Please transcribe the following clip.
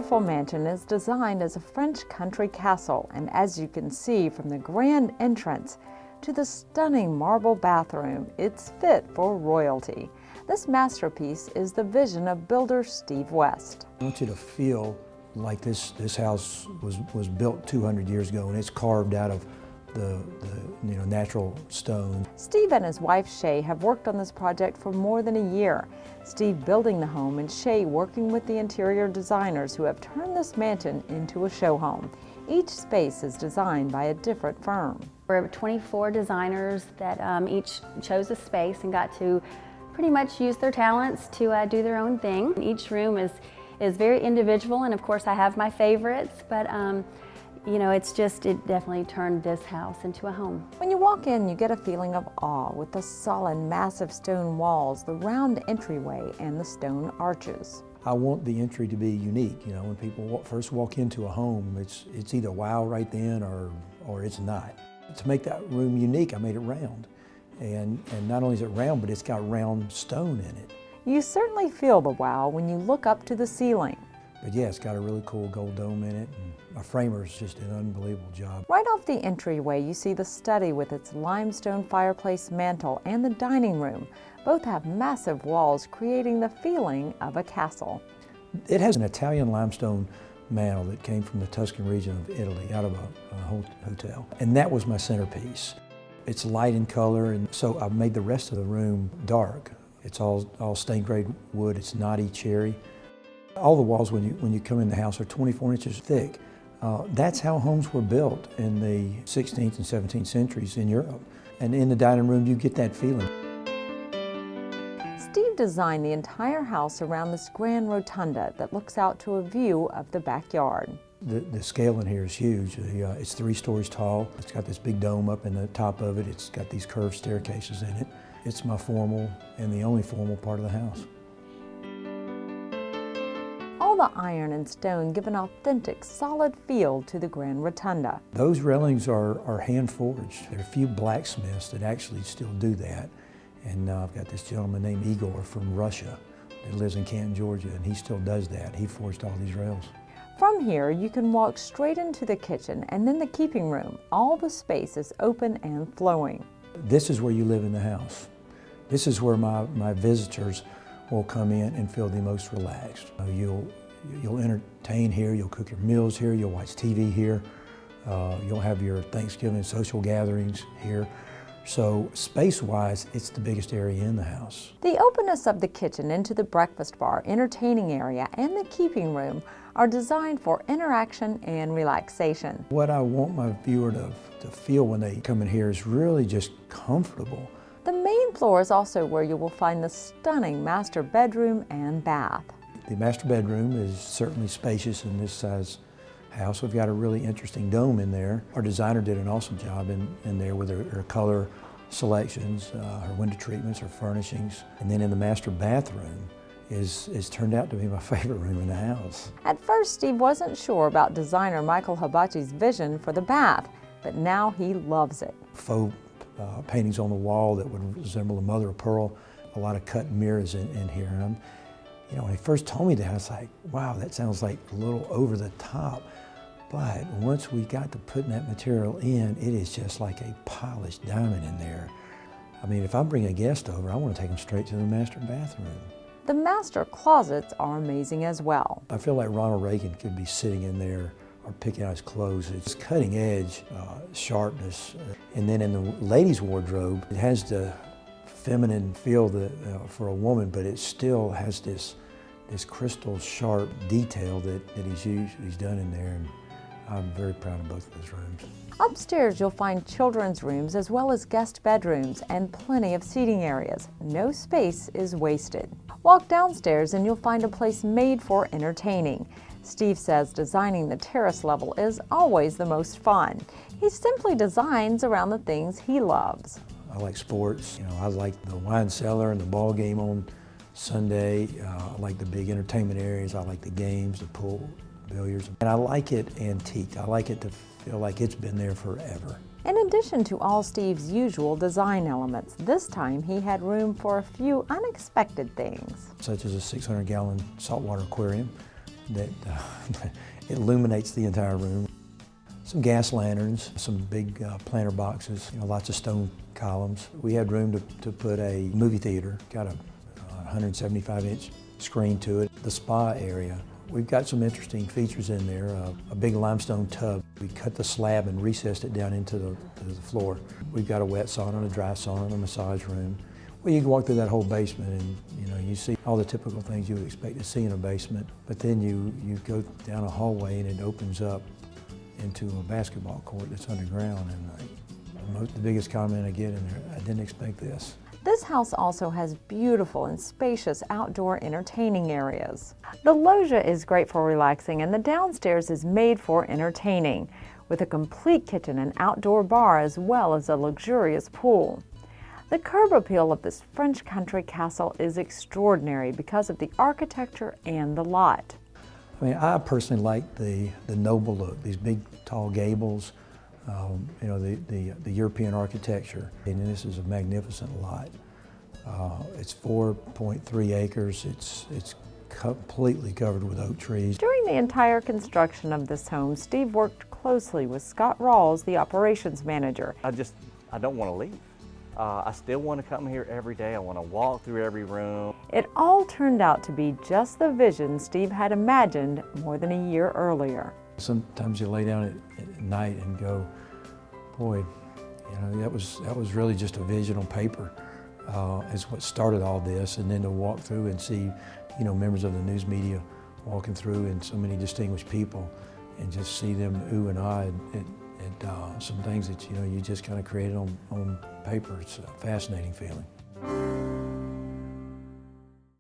beautiful mansion is designed as a French country castle, and as you can see from the grand entrance to the stunning marble bathroom, it's fit for royalty. This masterpiece is the vision of builder Steve West. I want you to feel like this house was built 200 years ago, and it's carved out of the natural stone. Steve and his wife Shay have worked on this project for more than a year. Steve building the home and Shay working with the interior designers who have turned this mansion into a show home. Each space is designed by a different firm. We're 24 designers that each chose a space and got to pretty much use their talents to do their own thing. Each room is very individual, and of course I have my favorites, but you know, it definitely turned this house into a home. When you walk in, you get a feeling of awe with the solid, massive stone walls, the round entryway, and the stone arches. I want the entry to be unique. You know, when people first walk into a home, it's either wow right then or it's not. To make that room unique, I made it round. And not only is it round, but it's got round stone in it. You certainly feel the wow when you look up to the ceiling. But yeah, it's got a really cool gold dome in it. And our framer's just an unbelievable job. Right off the entryway, you see the study with its limestone fireplace mantel and the dining room. Both have massive walls, creating the feeling of a castle. It has an Italian limestone mantel that came from the Tuscan region of Italy, out of a hotel. And that was my centerpiece. It's light in color, and so I made the rest of the room dark. It's all stained grade wood, it's knotty cherry. All the walls when you come in the house are 24 inches thick. That's how homes were built in the 16th and 17th centuries in Europe. And in the dining room, you get that feeling. Steve designed the entire house around this grand rotunda that looks out to a view of the backyard. The scale in here is huge. It's 3 stories tall. It's got this big dome up in the top of it. It's got these curved staircases in it. It's my formal and the only formal part of the house. All the iron and stone give an authentic, solid feel to the grand rotunda. Those railings are hand forged. There are a few blacksmiths that actually still do that. And I've got this gentleman named Igor from Russia that lives in Canton, Georgia, and he still does that. He forged all these rails. From here, you can walk straight into the kitchen and then the keeping room. All the space is open and flowing. This is where you live in the house. This is where my visitors will come in and feel the most relaxed. You'll entertain here, you'll cook your meals here, you'll watch TV here, you'll have your Thanksgiving social gatherings here. So space-wise, it's the biggest area in the house. The openness of the kitchen into the breakfast bar, entertaining area, and the keeping room are designed for interaction and relaxation. What I want my viewer to feel when they come in here is really just comfortable. The main floor is also where you will find the stunning master bedroom and bath. The master bedroom is certainly spacious in this size house. We've got a really interesting dome in there. Our designer did an awesome job in there with her color selections, her window treatments, her furnishings. And then in the master bathroom is turned out to be my favorite room in the house. At first, Steve wasn't sure about designer Michael Hibachi's vision for the bath, but now he loves it. Faux paintings on the wall that would resemble a mother of pearl, a lot of cut mirrors in here. And you know, when he first told me that, I was like, wow, that sounds like a little over the top. But once we got to putting that material in, it is just like a polished diamond in there. I mean, if I bring a guest over, I want to take them straight to the master bathroom. The master closets are amazing as well. I feel like Ronald Reagan could be sitting in there or picking out his clothes. It's cutting edge sharpness. And then in the ladies' wardrobe, it has the feminine feel for a woman, but it still has this crystal sharp detail that he's done in there. And I'm very proud of both of those rooms. Upstairs, you'll find children's rooms as well as guest bedrooms and plenty of seating areas. No space is wasted. Walk downstairs and you'll find a place made for entertaining. Steve says designing the terrace level is always the most fun. He simply designs around the things he loves. I like sports. You know, I like the wine cellar and the ball game on Sunday. I like the big entertainment areas. I like the games, the pool, billiards. And I like it antique. I like it to feel like it's been there forever. In addition to all Steve's usual design elements, this time he had room for a few unexpected things. Such as a 600-gallon saltwater aquarium that it illuminates the entire room. Some gas lanterns, some big planter boxes, lots of stone columns. We had room to put a movie theater, got a 175-inch screen to it. The spa area, we've got some interesting features in there. A big limestone tub. We cut the slab and recessed it down into the floor. We've got a wet sauna, a dry sauna, a massage room. Well, you can walk through that whole basement and you see all the typical things you would expect to see in a basement, but then you go down a hallway and it opens up into a basketball court that's underground, and the biggest comment I get in there, I didn't expect this. This house also has beautiful and spacious outdoor entertaining areas. The loggia is great for relaxing, and the downstairs is made for entertaining, with a complete kitchen and outdoor bar as well as a luxurious pool. The curb appeal of this French country castle is extraordinary because of the architecture and the lot. I mean, I personally like the noble look, these big tall gables, the European architecture. And this is a magnificent lot. It's 4.3 acres. It's completely covered with oak trees. During the entire construction of this home, Steve worked closely with Scott Rawls, the operations manager. I don't want to leave. I still want to come here every day. I want to walk through every room. It all turned out to be just the vision Steve had imagined more than a year earlier. Sometimes you lay down at night and go, boy, that was really just a vision on paper. Is what started all this, and then to walk through and see, members of the news media walking through and so many distinguished people, and just see them ooh and ah at some things that you just kind of created on paper. It's a fascinating feeling.